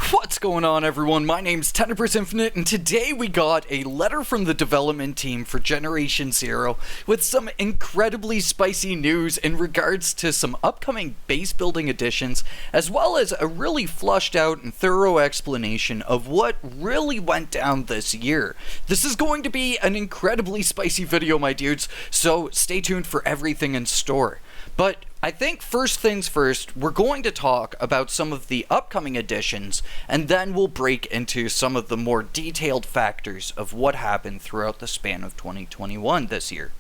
What's going on, everyone? My name's Tenebris Infinite, and today we got a letter from the development team for Generation Zero with some incredibly spicy news in regards to some upcoming base building additions, as well as a really flushed out and thorough explanation of what really went down this year. This is going to be an incredibly spicy video, my dudes, so stay tuned for everything in store. But I think first things first, we're going to talk about some of the upcoming additions, and then we'll break into some of the more detailed factors of what happened throughout the span of 2021 this year.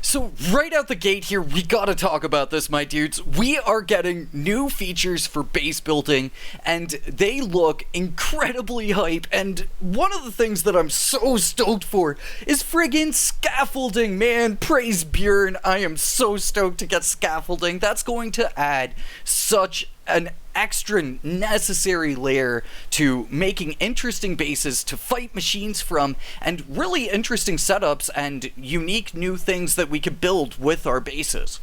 So right out the gate here, we gotta talk about this, my dudes. We are getting new features for base building, and they look incredibly hype, and one of the things that I'm so stoked for is friggin' scaffolding, man. Praise Bjorn, I am so stoked to get scaffolding. That's going to add such an extra necessary layer to making interesting bases to fight machines from, and really interesting setups and unique new things that we could build with our bases.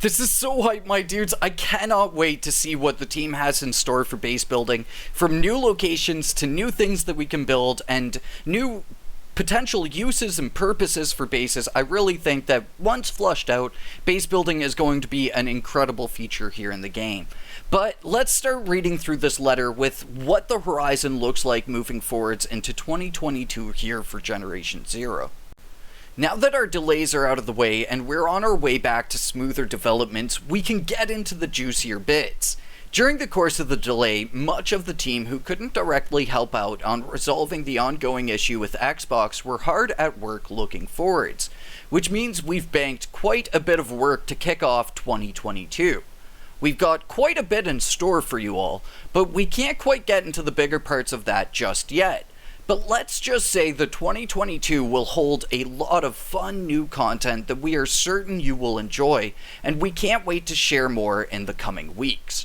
This is so hype, my dudes. I cannot wait to see what the team has in store for base building, from new locations to new things that we can build and new potential uses and purposes for bases. I really think that once flushed out, base building is going to be an incredible feature here in the game. But let's start reading through this letter with what the horizon looks like moving forwards into 2022 here for Generation Zero. Now that our delays are out of the way and we're on our way back to smoother developments, we can get into the juicier bits. During the course of the delay, much of the team who couldn't directly help out on resolving the ongoing issue with Xbox were hard at work looking forwards, which means we've banked quite a bit of work to kick off 2022. We've got quite a bit in store for you all, but we can't quite get into the bigger parts of that just yet. But let's just say that 2022 will hold a lot of fun new content that we are certain you will enjoy, and we can't wait to share more in the coming weeks.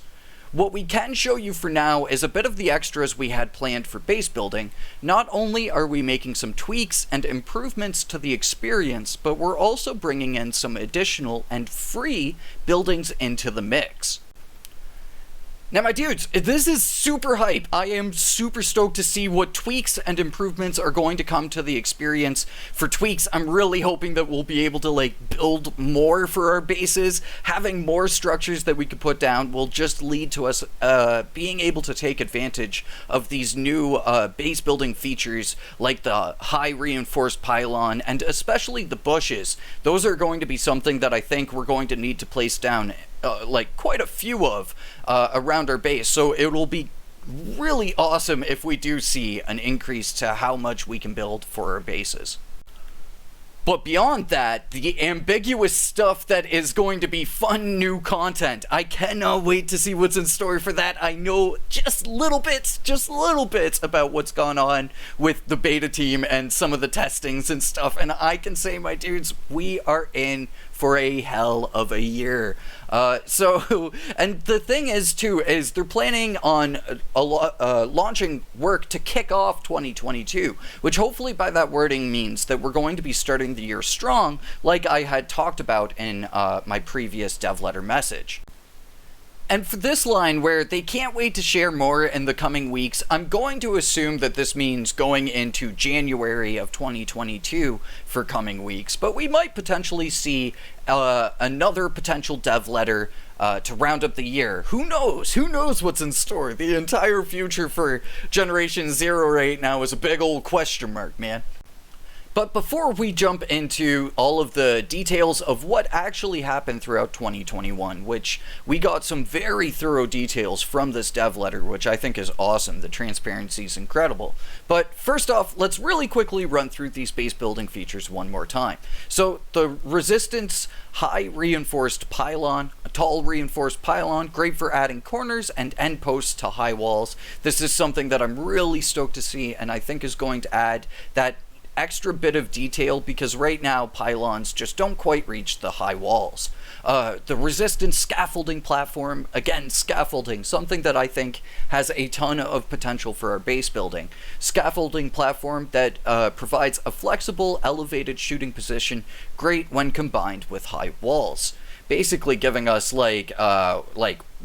What we can show you for now is a bit of the extras we had planned for base building. Not only are we making some tweaks and improvements to the experience, but we're also bringing in some additional and free buildings into the mix. Now, my dudes, this is super hype. I am super stoked to see what tweaks and improvements are going to come to the experience. For tweaks, I'm really hoping that we'll be able to build more for our bases. Having more structures that we could put down will just lead to us being able to take advantage of these new base building features like the high reinforced pylon and especially the bushes. Those are going to be something that I think we're going to need to place down quite a few of around our base, so it will be really awesome if we do see an increase to how much we can build for our bases. But beyond that, the ambiguous stuff that is going to be fun new content. I cannot wait to see what's in store for that. I know just little bits about what's gone on with the beta team and some of the testings and stuff, and I can say, my dudes, we are in for a hell of a year. And the thing is too, is they're planning on launching work to kick off 2022, which hopefully by that wording means that we're going to be starting the year strong, like I had talked about in my previous dev letter message. And for this line where they can't wait to share more in the coming weeks, I'm going to assume that this means going into January of 2022 for coming weeks, but we might potentially see another potential dev letter to round up the year. Who knows? Who knows what's in store? The entire future for Generation Zero right now is a big old question mark, man. But before we jump into all of the details of what actually happened throughout 2021, which we got some very thorough details from this dev letter, which I think is awesome. The transparency is incredible. But first off, let's really quickly run through these base building features one more time. So the resistance high reinforced pylon, a tall reinforced pylon, great for adding corners and end posts to high walls. This is something that I'm really stoked to see, and I think is going to add that extra bit of detail, because right now pylons just don't quite reach the high walls. The resistance scaffolding platform, again, scaffolding, something that I think has a ton of potential for our base building. Scaffolding platform that provides a flexible, elevated shooting position, great when combined with high walls. Basically giving us like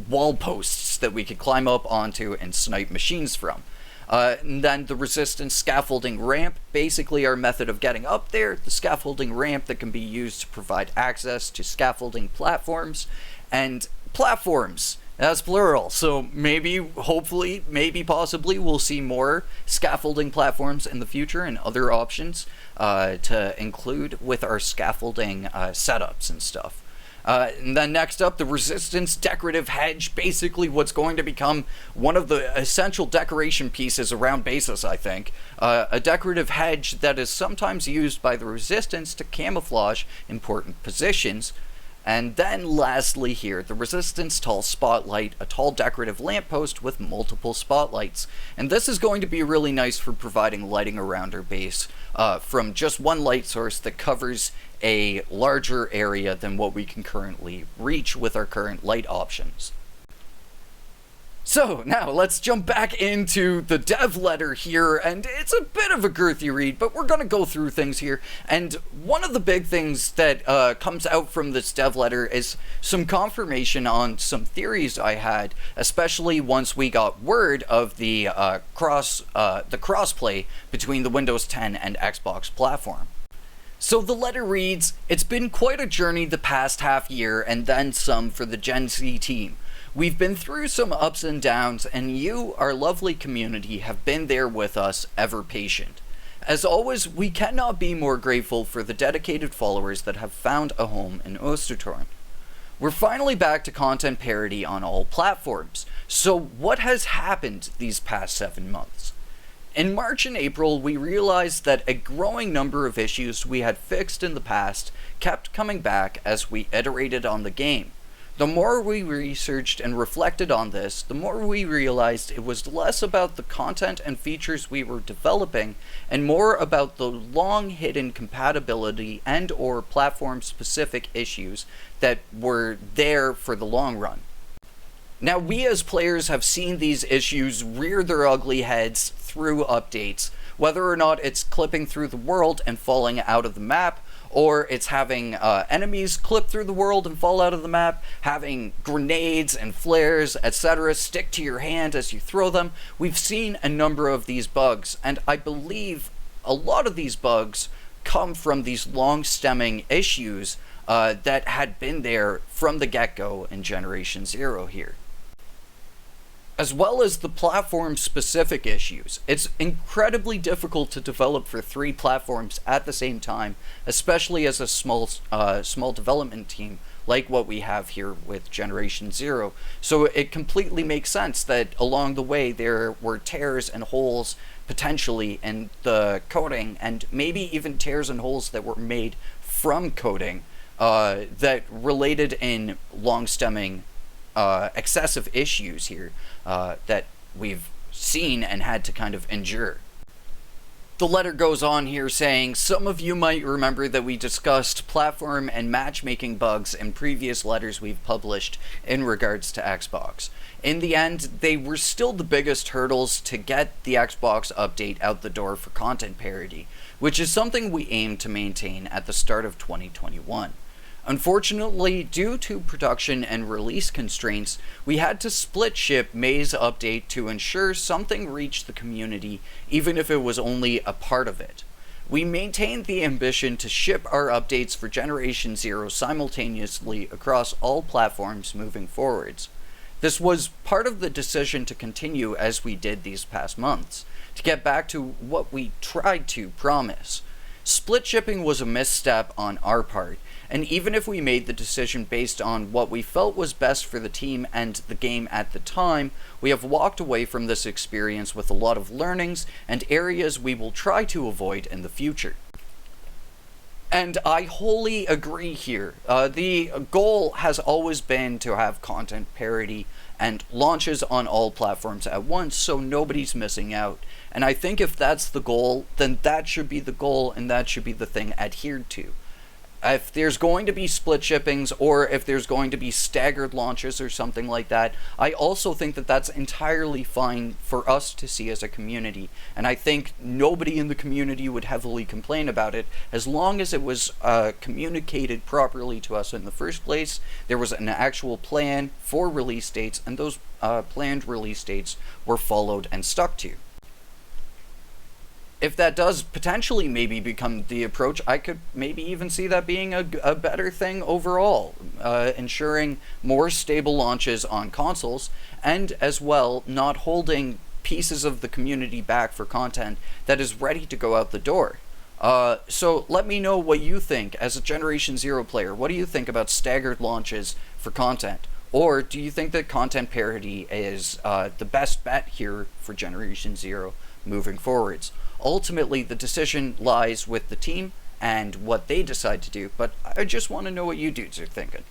wall posts that we could climb up onto and snipe machines from. And then the resistance scaffolding ramp, basically our method of getting up there, the scaffolding ramp that can be used to provide access to scaffolding platforms, and platforms, that's plural, so maybe, hopefully, maybe possibly we'll see more scaffolding platforms in the future and other options to include with our scaffolding setups and stuff. And then next up, the resistance decorative hedge, basically what's going to become one of the essential decoration pieces around bases, I think. A decorative hedge that is sometimes used by the resistance to camouflage important positions. And then lastly here, the resistance tall spotlight, a tall decorative lamppost with multiple spotlights. And this is going to be really nice for providing lighting around our base from just one light source that covers a larger area than what we can currently reach with our current light options. So now let's jump back into the dev letter here, and it's a bit of a girthy read, but we're going to go through things here. And one of the big things that comes out from this dev letter is some confirmation on some theories I had, especially once we got word of the crossplay between the Windows 10 and Xbox platform. So the letter reads, "It's been quite a journey the past half year and then some for the Gen Z team. We've been through some ups and downs, and you, our lovely community, have been there with us, ever patient. As always, we cannot be more grateful for the dedicated followers that have found a home in Ostertorn. We're finally back to content parity on all platforms. So what has happened these past 7 months? In March and April, we realized that a growing number of issues we had fixed in the past kept coming back as we iterated on the game. The more we researched and reflected on this, the more we realized it was less about the content and features we were developing and more about the long-hidden compatibility and/or platform-specific issues that were there for the long run. Now, we as players have seen these issues rear their ugly heads through updates, whether or not it's clipping through the world and falling out of the map, or it's having enemies clip through the world and fall out of the map, having grenades and flares, etc. stick to your hand as you throw them. We've seen a number of these bugs, and I believe a lot of these bugs come from these long-stemming issues that had been there from the get-go in Generation Zero here. As well as the platform-specific issues. It's incredibly difficult to develop for 3 platforms at the same time, especially as a small development team like what we have here with Generation Zero. So it completely makes sense that along the way there were tears and holes potentially in the coding, and maybe even tears and holes that were made from coding that related in long-stemming excessive issues here that we've seen and had to kind of endure. The letter goes on here saying, some of you might remember that we discussed platform and matchmaking bugs in previous letters we've published in regards to Xbox. In the end, they were still the biggest hurdles to get the Xbox update out the door for content parity, which is something we aim to maintain at the start of 2021. Unfortunately, due to production and release constraints, we had to split ship May's update to ensure something reached the community, even if it was only a part of it. We maintained the ambition to ship our updates for Generation Zero simultaneously across all platforms moving forwards. This was part of the decision to continue as we did these past months, to get back to what we tried to promise. Split shipping was a misstep on our part, and even if we made the decision based on what we felt was best for the team and the game at the time, we have walked away from this experience with a lot of learnings and areas we will try to avoid in the future. And I wholly agree here. The goal has always been to have content parity and launches on all platforms at once, so nobody's missing out. And I think if that's the goal, then that should be the goal and that should be the thing adhered to. if there's going to be split shippings or if there's going to be staggered launches or something like that, I also think that that's entirely fine for us to see as a community. And I think nobody in the community would heavily complain about it as long as it was communicated properly to us in the first place. There was an actual plan for release dates, and those planned release dates were followed and stuck to. If that does potentially maybe become the approach, I could maybe even see that being a better thing overall, ensuring more stable launches on consoles, and as well not holding pieces of the community back for content that is ready to go out the door. So let me know what you think as a Generation Zero player. What do you think about staggered launches for content? Or do you think that content parity is the best bet here for Generation Zero moving forwards? Ultimately, the decision lies with the team and what they decide to do, but I just want to know what you dudes are thinking.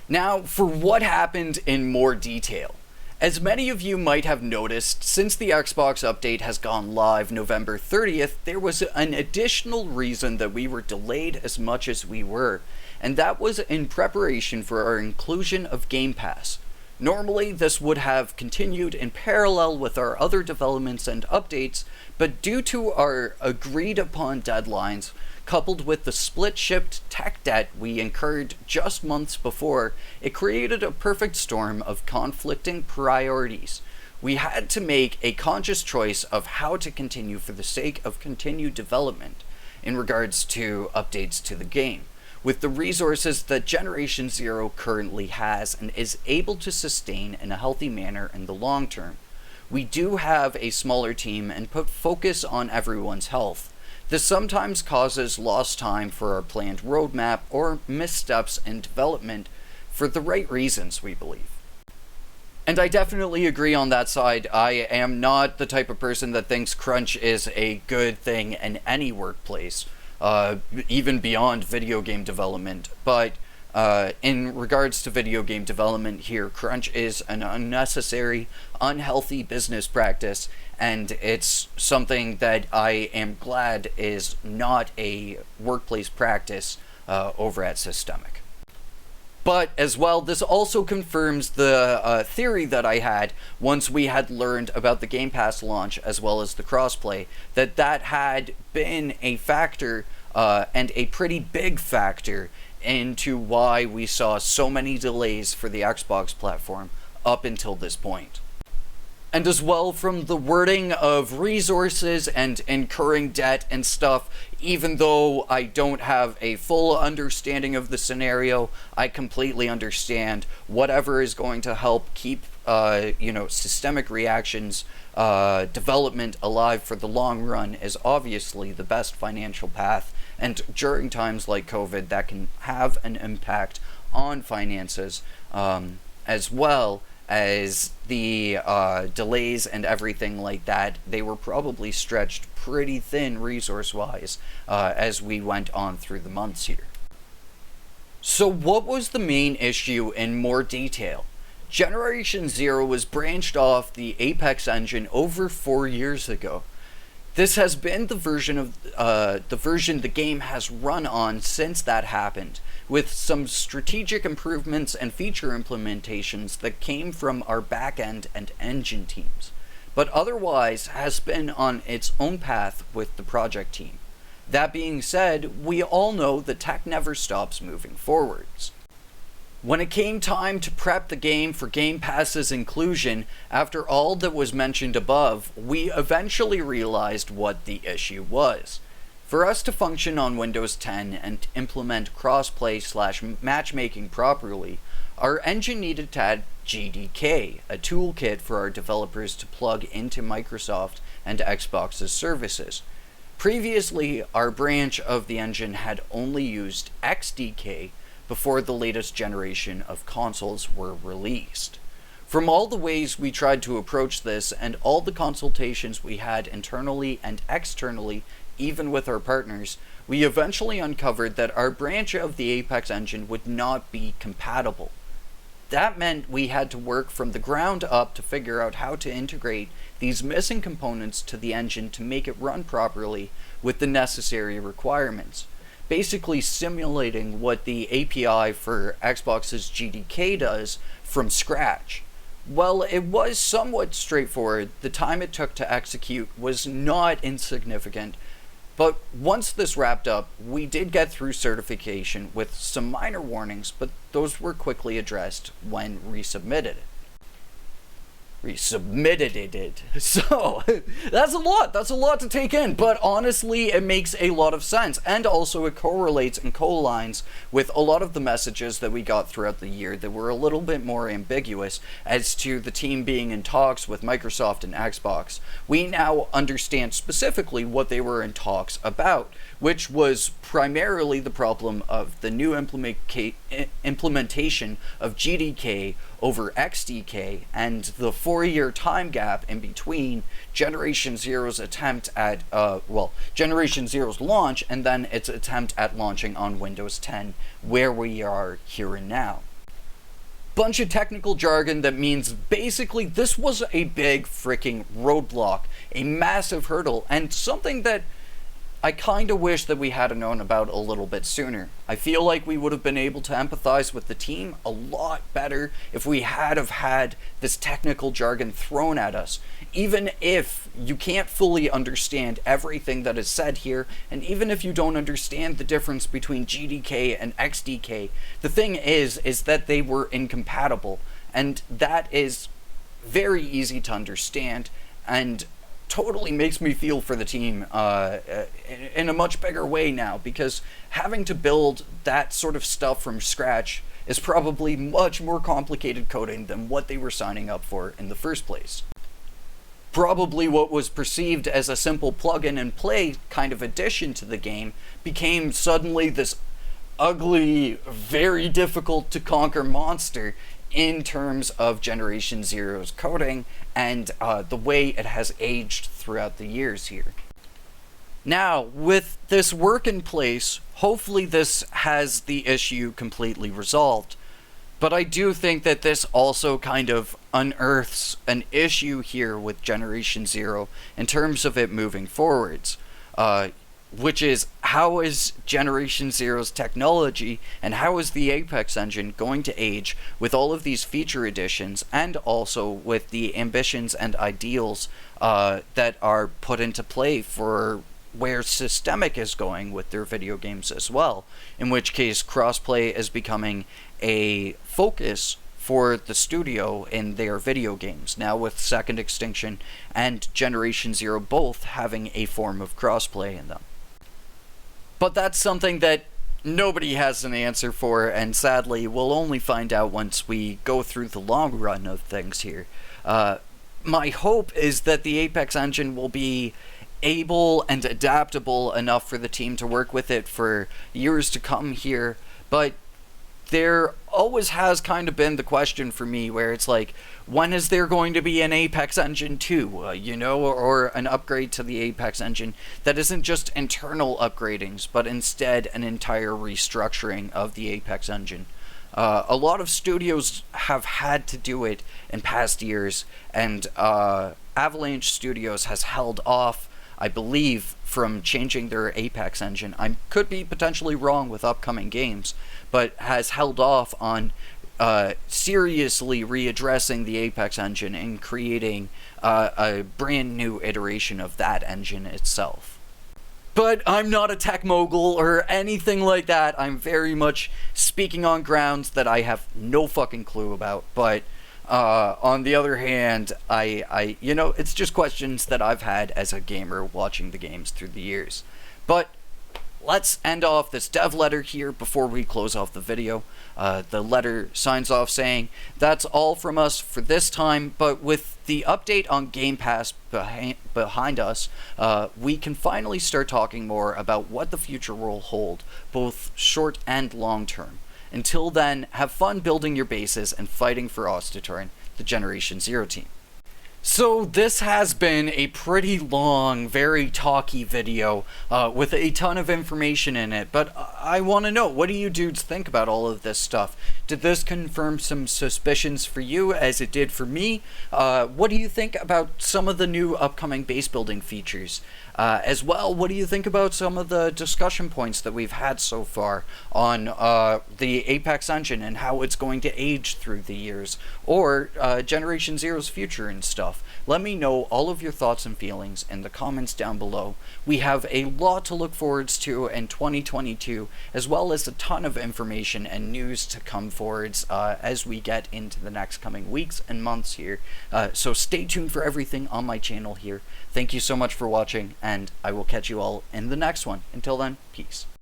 Now, for what happened in more detail. As many of you might have noticed, since the Xbox update has gone live November 30th, there was an additional reason that we were delayed as much as we were, and that was in preparation for our inclusion of Game Pass. Normally, this would have continued in parallel with our other developments and updates, but due to our agreed-upon deadlines, coupled with the split-shipped tech debt we incurred just months before, it created a perfect storm of conflicting priorities. We had to make a conscious choice of how to continue for the sake of continued development in regards to updates to the game, with the resources that Generation Zero currently has and is able to sustain in a healthy manner in the long term. We do have a smaller team and put focus on everyone's health. This sometimes causes lost time for our planned roadmap or missteps in development for the right reasons, we believe. And I definitely agree on that side. I am not the type of person that thinks crunch is a good thing in any workplace. Even beyond video game development, but in regards to video game development here, crunch is an unnecessary, unhealthy business practice, and it's something that I am glad is not a workplace practice over at Systemic. But as well, this also confirms the theory that I had once we had learned about the Game Pass launch as well as the crossplay, that had been a factor and a pretty big factor into why we saw so many delays for the Xbox platform up until this point. And as well, from the wording of resources and incurring debt and stuff, even though I don't have a full understanding of the scenario, I completely understand whatever is going to help keep, Systemic Reactions development alive for the long run is obviously the best financial path. And during times like COVID, that can have an impact on finances, as well as the delays and everything like that. They were probably stretched pretty thin resource-wise as we went on through the months here. So what was the main issue in more detail? Generation Zero was branched off the Apex engine over 4 years ago. This has been the version the game has run on since that happened, with some strategic improvements and feature implementations that came from our back-end and engine teams, but otherwise has been on its own path with the project team. That being said, we all know that tech never stops moving forwards. When it came time to prep the game for Game Pass's inclusion, after all that was mentioned above, we eventually realized what the issue was. For us to function on Windows 10 and implement crossplay / matchmaking properly, our engine needed to add GDK, a toolkit for our developers to plug into Microsoft and Xbox's services. Previously, our branch of the engine had only used XDK before the latest generation of consoles were released. From all the ways we tried to approach this and all the consultations we had internally and externally, even with our partners, we eventually uncovered that our branch of the Apex engine would not be compatible. That meant we had to work from the ground up to figure out how to integrate these missing components to the engine to make it run properly with the necessary requirements. basically simulating what the API for Xbox's GDK does from scratch. Well, it was somewhat straightforward. The time it took to execute was not insignificant. But once this wrapped up, we did get through certification with some minor warnings, but those were quickly addressed when resubmitted. So, that's a lot to take in, but honestly, it makes a lot of sense, and also it correlates and co-aligns with a lot of the messages that we got throughout the year that were a little bit more ambiguous as to the team being in talks with Microsoft and Xbox. We now understand specifically what they were in talks about, which was primarily the problem of the new implementation of GDK over XDK and the 4-year time gap in between Generation Zero's attempt at, Generation Zero's launch and then its attempt at launching on Windows 10, where we are here and now. Bunch of technical jargon that means basically this was a big freaking roadblock, a massive hurdle, and something that I kinda wish that we had known about a little bit sooner. I feel like we would have been able to empathize with the team a lot better if we had have had this technical jargon thrown at us. Even if you can't fully understand everything that is said here, and even if you don't understand the difference between GDK and XDK, the thing is that they were incompatible, and that is very easy to understand, and totally makes me feel for the team in a much bigger way now, because having to build that sort of stuff from scratch is probably much more complicated coding than what they were signing up for in the first place. Probably what was perceived as a simple plug-in and play kind of addition to the game became suddenly this ugly, very difficult to conquer monster in terms of Generation Zero's coding and the way it has aged throughout the years here. Now, with this work in place, hopefully this has the issue completely resolved. But I do think that this also kind of unearths an issue here with Generation Zero in terms of it moving forwards. Which is, how is Generation Zero's technology and how is the Apex engine going to age with all of these feature additions and also with the ambitions and ideals that are put into play for where Systemic is going with their video games as well, in which case crossplay is becoming a focus for the studio in their video games, now with Second Extinction and Generation Zero both having a form of crossplay in them. But that's something that nobody has an answer for, and sadly we'll only find out once we go through the long run of things here. My hope is that the Apex engine will be able and adaptable enough for the team to work with it for years to come here, but there always has kind of been the question for me where it's like, when is there going to be an Apex engine 2, or an upgrade to the Apex engine that isn't just internal upgradings, but instead an entire restructuring of the Apex engine. A lot of studios have had to do it in past years, and Avalanche Studios has held off, I believe, from changing their Apex engine. I could be potentially wrong with upcoming games, but has held off on seriously readdressing the Apex engine and creating a brand new iteration of that engine itself. But I'm not a tech mogul or anything like that. I'm very much speaking on grounds that I have no fucking clue about. But on the other hand, I it's just questions that I've had as a gamer watching the games through the years. But let's end off this dev letter here before we close off the video. The letter signs off saying, that's all from us for this time, but with the update on Game Pass behind us, we can finally start talking more about what the future will hold, both short and long term. Until then, have fun building your bases and fighting for us to turn the Generation Zero team. So this has been a pretty long, very talky video with a ton of information in it, but I want to know, what do you dudes think about all of this stuff? Did this confirm some suspicions for you as it did for me? What do you think about some of the new upcoming base building features? As well, what do you think about some of the discussion points that we've had so far on the Apex engine and how it's going to age through the years, or Generation Zero's future and stuff? Let me know all of your thoughts and feelings in the comments down below. We have a lot to look forwards to in 2022, as well as a ton of information and news to come forwards as we get into the next coming weeks and months here. So stay tuned for everything on my channel here. Thank you so much for watching, and I will catch you all in the next one. Until then, peace.